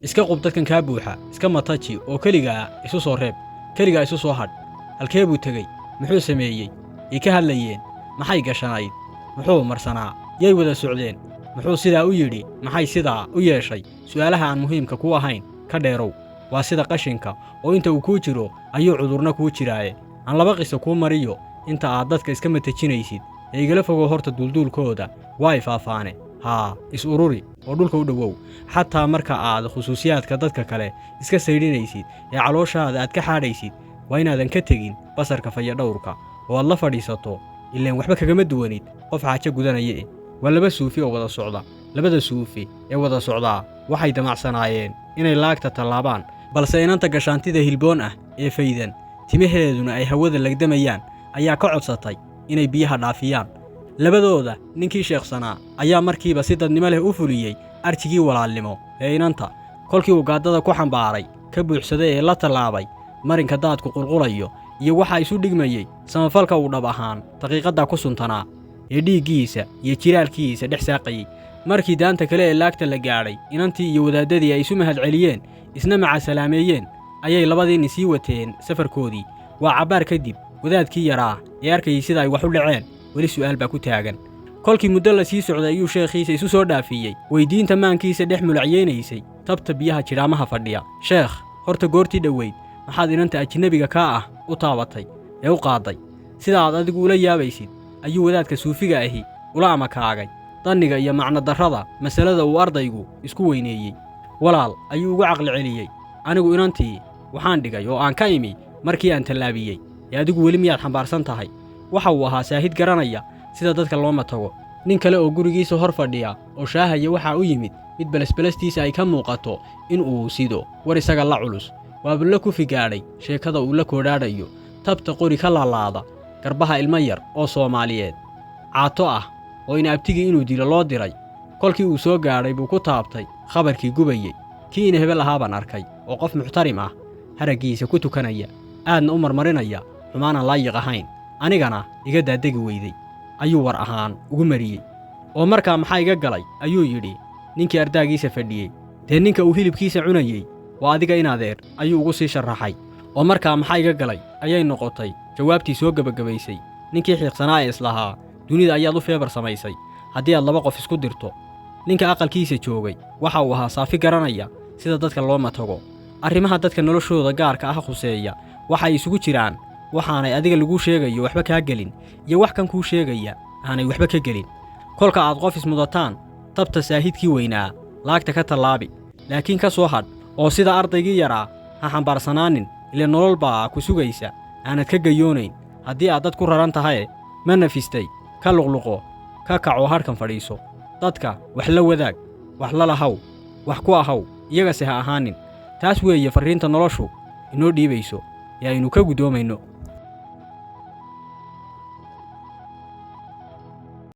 iska qub dadkan kaa buuxa iska mataji oo keligaa isu soo reeb keligaa isu soo hadh halkee buu tegey muxuu sameeyey ay ka hadlayeen maxay gashanayd muxuu marsanaa yay wada socdeen muxuu sidaa u yidhi maxay sidaa u yeeshay su'aalaha aan muhiimka ku ahayn ka dheerow waa sida qashinka oo inta uu kuu jiro ayuu cudurna kuu jiraaye aan laba qiso kuu mariyo inta aad dadka iska matajinaysid ee igala fogow horta duulduulkooda waa ay faafaane haa is ururi oo dhulka u dhowow xataa marka aad khusuusiyaadka dadka kale iska saydhinaysid ee calooshaada aad ka xaadhaysid waa inaadan ka tegin basarka fayadhowrka oo aad la fadhiisato ileen waxba kagama duwanid qof xaajo gudanaya waa laba suufi oo wada socda labada suufi ee wada socdaa waxay damacsanaayeen inay laagta tallaabaan balse inanta gashaantida hilboon ah ee faydan timaheeduna ay hawada lagdamayaan ayaa ka codsatay inay biyaha dhaafiyaan labadooda ninkii sheekhsanaa ayaa markiiba si dadnimo leh u fuliyey arjigii walaalnimo ee inanta kolkii uu gaaddada ku xambaaray ka buuxsaday ee la tallaabay marinka daadku qulqulayo iyo waxaa isu dhigmayey samafalka uu dhab ahaan daqiiqaddaa ku suntanaa ee dhiiggiisa iyo jiraalkiisa dhex saaqayey markii daanta kale ee laagta la gaadhay inantii iyo wadaaddadii ay isu mahadceliyeen isna macasalaameeyeen ayay labadiinni sii wateen safarkoodii waa cabbaar kadib wadaadkii yaraa ee arkayay sida ay wax u dhaceen weli su'aal baa ku taagan kolkii muddo la sii socday ayuu sheekhiisa isu soo dhaafiyey weyddiinta maankiisa dhex mulacaynaysay tabta biyaha jidhaamaha fadhiya sheekh horta goortii dhoweyd maxaad inanta ajnebiga kaa ah u taabatay ee u qaadday sida aad adigu ula yaabaysid ayuu wadaadka suufiga ahi ula amakaagay danniga iyo macnodarrada masalada uu ardaygu isku weyneeyey walaal ayuu ugu caqli celiyey anigu inantii waxaan dhigay oo aan ka imi markii aan tallaabiyey ee adigu weli miyaad xambaarsan tahay waxa uu ahaa saahid garanaya sida dadka looma tago nin kale oo gurigiisa hor fadhiya oo shaahaya waxaa u yimid mid belasbelastiisa ay ka muuqato in uu sido war isaga la culus waaba la kufi gaadhay sheekada uu la koodhaadhayo tabta qori ka laalaada garbaha ilmo yar oo Soomaaliyeed caato ah oo ina abtigii inuu dilo loo diray kolkii uu soo gaadhay buu ku taabtay khabarkii gubayay kii ina hebel ahaa baan arkay oo qof muxtarim ah haraggiisa ku tukanaya aadna u marmarinaya xumaanaan laayiq ahayn anigana iga daadegi weyday ayuu war ahaan ugu mariyey oo markaa maxaa iga galay ayuu yidhi ninkii ardaagiisa fadhiyey dee ninka uu hilibkiisa cunayey waa adiga inadeer ayuu ugu sii sharaxay oo markaa maxaa iga galay ayay noqotay jawaabtii soo gebagabaysay ninkii xiiqsanaa ee islahaa dunida ayaad u feebar samaysay haddii aad laba qof isku dirto ninka aqalkiisa joogay waxa uu ahaa saafi garanaya sida dadka looma tago arrimaha dadka noloshooda gaarka ah khuseeya waxay isugu jiraan waxaanay adiga lagu sheegayo waxba kaa gelin iyo wax kan kuu sheegaya aanay waxba ka gelin kolka aad qof ismudataan tabta saahidkii weynaa laagta ka tallaabi laakiin ka soo hadh oo sida ardaygii yaraa ha xambaarsanaanin ile nolol baa ku sugaysa aanad ka gayoonayn haddii aad dad ku raran tahay ma nafistay ka luqluqo ka kaco hadhkan fadhiiso dadka wax la wadaag wax la lahaw wax ku ahaw iyagase ha ahaanin taas weeye farriinta noloshu inoo dhiibayso ee aynu ka guddoomayno